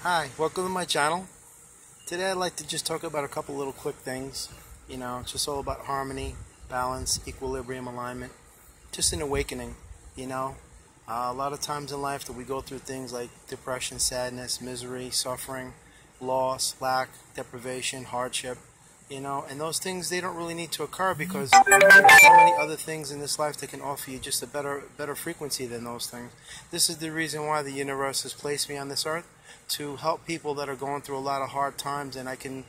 Hi, welcome to my channel. Today I'd like to just talk about a couple little quick things. It's just all about harmony, balance, equilibrium, alignment. Just an awakening, you know. A lot of times in life that we go through things like depression, sadness, misery, suffering, loss, lack, deprivation, hardship, and those things, they don't really need to occur because there are so many other things in this life that can offer you just a better frequency than those things. This is the reason why the universe has placed me on this earth, to help people that are going through a lot of hard times, and I can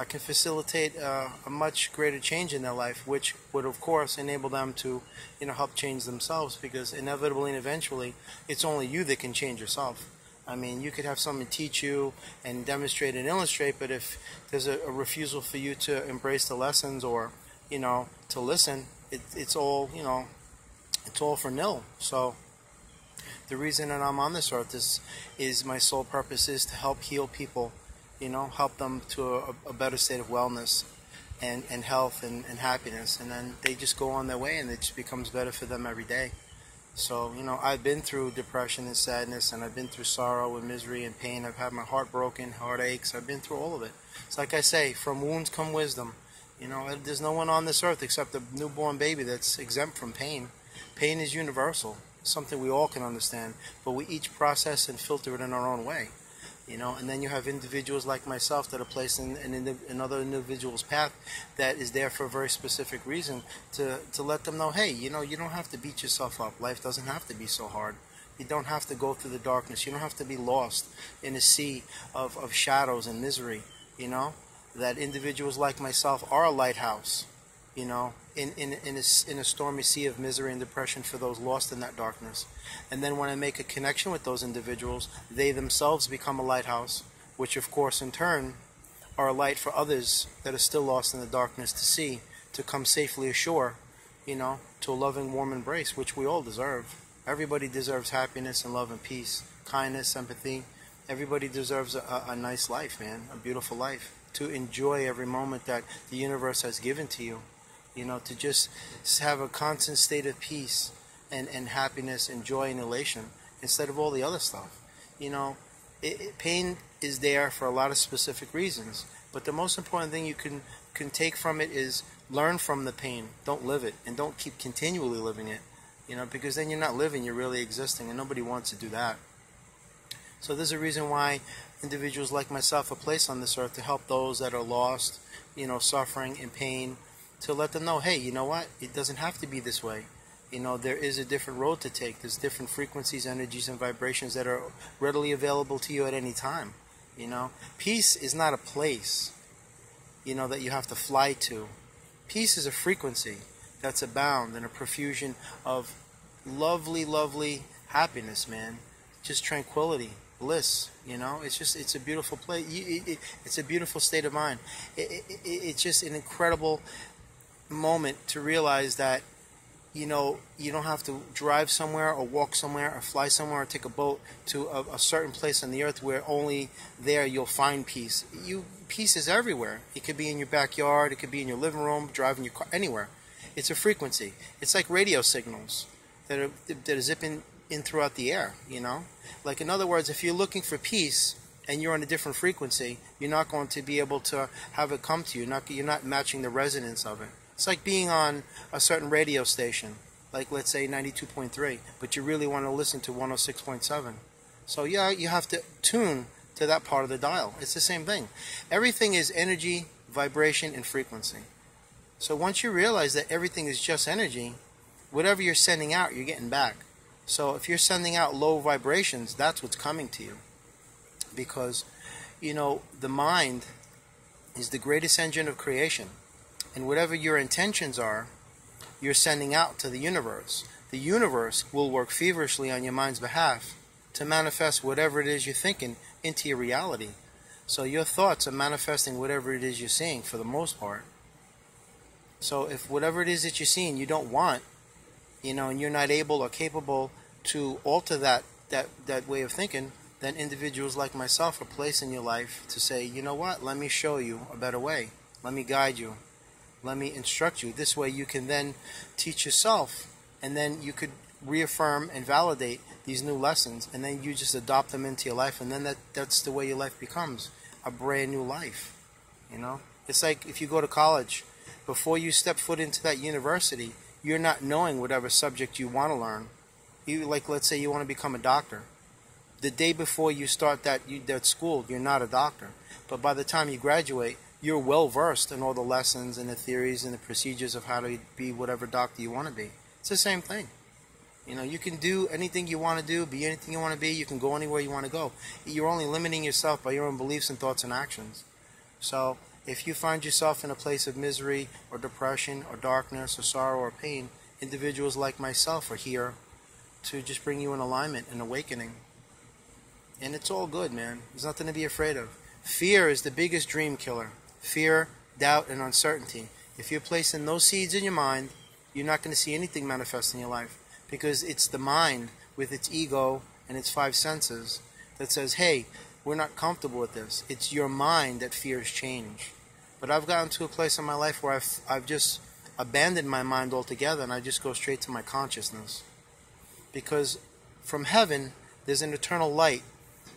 facilitate a much greater change in their life, which would of course enable them to help change themselves, because inevitably and eventually it's only you that can change yourself. I mean, you could have someone teach you and demonstrate and illustrate, but if there's a refusal for you to embrace the lessons or to listen, it's all for nil. So the reason that I'm on this earth is my sole purpose is to help heal people, help them to a better state of wellness and health and happiness, and then they just go on their way and it just becomes better for them every day. So, I've been through depression and sadness, and I've been through sorrow and misery and pain. I've had my heart broken, heartaches. I've been through all of it. It's like I say, from wounds come wisdom. There's no one on this earth except a newborn baby that's exempt from pain. Pain is universal, something we all can understand, but we each process and filter it in our own way. And then you have individuals like myself that are placed in another individual's path that is there for a very specific reason, to let them know, hey, you don't have to beat yourself up. Life doesn't have to be so hard. You don't have to go through the darkness. You don't have to be lost in a sea of shadows and misery. That individuals like myself are a lighthouse, in a stormy sea of misery and depression for those lost in that darkness. And then when I make a connection with those individuals, they themselves become a lighthouse, which of course in turn are a light for others that are still lost in the darkness to see, to come safely ashore, to a loving, warm embrace, which we all deserve. Everybody deserves happiness and love and peace, kindness, empathy. Everybody deserves a nice life, man, a beautiful life, to enjoy every moment that the universe has given to you. To just have a constant state of peace and happiness and joy and elation instead of all the other stuff. Pain is there for a lot of specific reasons, but the most important thing you can take from it is learn from the pain. Don't live it, and don't keep continually living it, because then you're not living, you're really existing, and nobody wants to do that. So there's a reason why individuals like myself are placed on this earth, to help those that are lost, suffering in pain, to let them know, hey, you know what? It doesn't have to be this way. There is a different road to take. There's different frequencies, energies, and vibrations that are readily available to you at any time. Peace is not a place, that you have to fly to. Peace is a frequency that's abound in a profusion of lovely, lovely happiness, man. Just tranquility, bliss. It's a beautiful place. It's a beautiful state of mind. It's just an incredible moment to realize that you don't have to drive somewhere or walk somewhere or fly somewhere or take a boat to a certain place on the earth where only there you'll find peace. Peace is everywhere. It could be in your backyard, it could be in your living room, driving your car, anywhere. It's a frequency. It's like radio signals that are zipping in throughout the air. Like, in other words, if you're looking for peace and you're on a different frequency, you're not going to be able to have it come to you. You're not matching the resonance of it. It's like being on a certain radio station, like let's say 92.3, but you really want to listen to 106.7. So yeah, you have to tune to that part of the dial. It's the same thing. Everything is energy, vibration, and frequency. So once you realize that everything is just energy, whatever you're sending out, you're getting back. So if you're sending out low vibrations, that's what's coming to you. Because, the mind is the greatest engine of creation. And whatever your intentions are, you're sending out to the universe. The universe will work feverishly on your mind's behalf to manifest whatever it is you're thinking into your reality. So your thoughts are manifesting whatever it is you're seeing for the most part. So if whatever it is that you're seeing you don't want, and you're not able or capable to alter that way of thinking, then individuals like myself are placed in your life to say, you know what, let me show you a better way. Let me guide you. Let me instruct you. This way you can then teach yourself, and then you could reaffirm and validate these new lessons, and then you just adopt them into your life, and then that's the way your life becomes, a brand new life. It's like if you go to college, before you step foot into that university, you're not knowing whatever subject you want to learn. Let's say you want to become a doctor. The day before you start that school, you're not a doctor, but by the time you graduate, you're well versed in all the lessons and the theories and the procedures of how to be whatever doctor you want to be. It's the same thing. You can do anything you want to do, be anything you want to be. You can go anywhere you want to go. You're only limiting yourself by your own beliefs and thoughts and actions. So if you find yourself in a place of misery or depression or darkness or sorrow or pain, individuals like myself are here to just bring you in alignment and awakening. And it's all good, man. There's nothing to be afraid of. Fear is the biggest dream killer. Fear, doubt, and uncertainty. If you're placing those seeds in your mind, you're not going to see anything manifest in your life. Because it's the mind with its ego and its five senses that says, hey, we're not comfortable with this. It's your mind that fears change. But I've gotten to a place in my life where I've just abandoned my mind altogether, and I just go straight to my consciousness. Because from heaven, there's an eternal light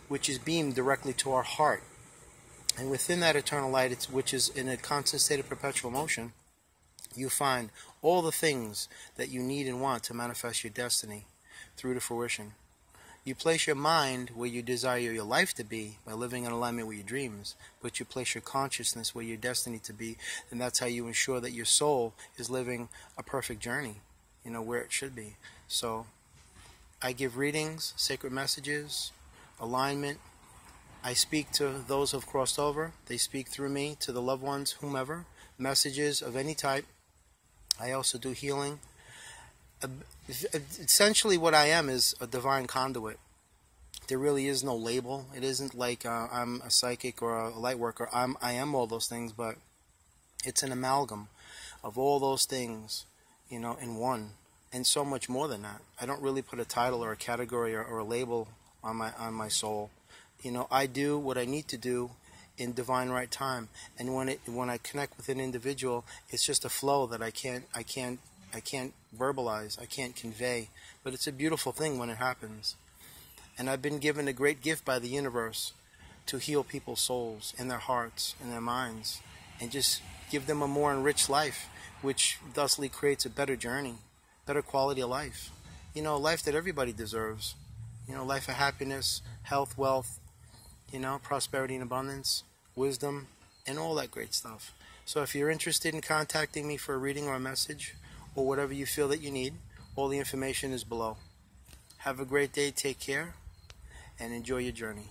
which is beamed directly to our heart. And within that eternal light, which is in a constant state of perpetual motion, you find all the things that you need and want to manifest your destiny through to fruition. You place your mind where you desire your life to be by living in alignment with your dreams, but you place your consciousness where your destiny to be, and that's how you ensure that your soul is living a perfect journey, where it should be. So I give readings, sacred messages, alignment. I speak to those who have crossed over. They speak through me to the loved ones, whomever, messages of any type. I also do healing. Essentially what I am is a divine conduit. There really is no label. It isn't like I'm a psychic or a light worker. I am all those things, but it's an amalgam of all those things, in one, and so much more than that. I don't really put a title or a category or a label on my soul. I do what I need to do in divine right time, and when I connect with an individual, it's just a flow that I can't verbalize, I can't convey, but it's a beautiful thing when it happens. And I've been given a great gift by the universe to heal people's souls and their hearts and their minds, and just give them a more enriched life, which thusly creates a better journey, better quality of life. A life that everybody deserves. Life of happiness, health, wealth, prosperity and abundance, wisdom, and all that great stuff. So if you're interested in contacting me for a reading or a message, or whatever you feel that you need, all the information is below. Have a great day, take care, and enjoy your journey.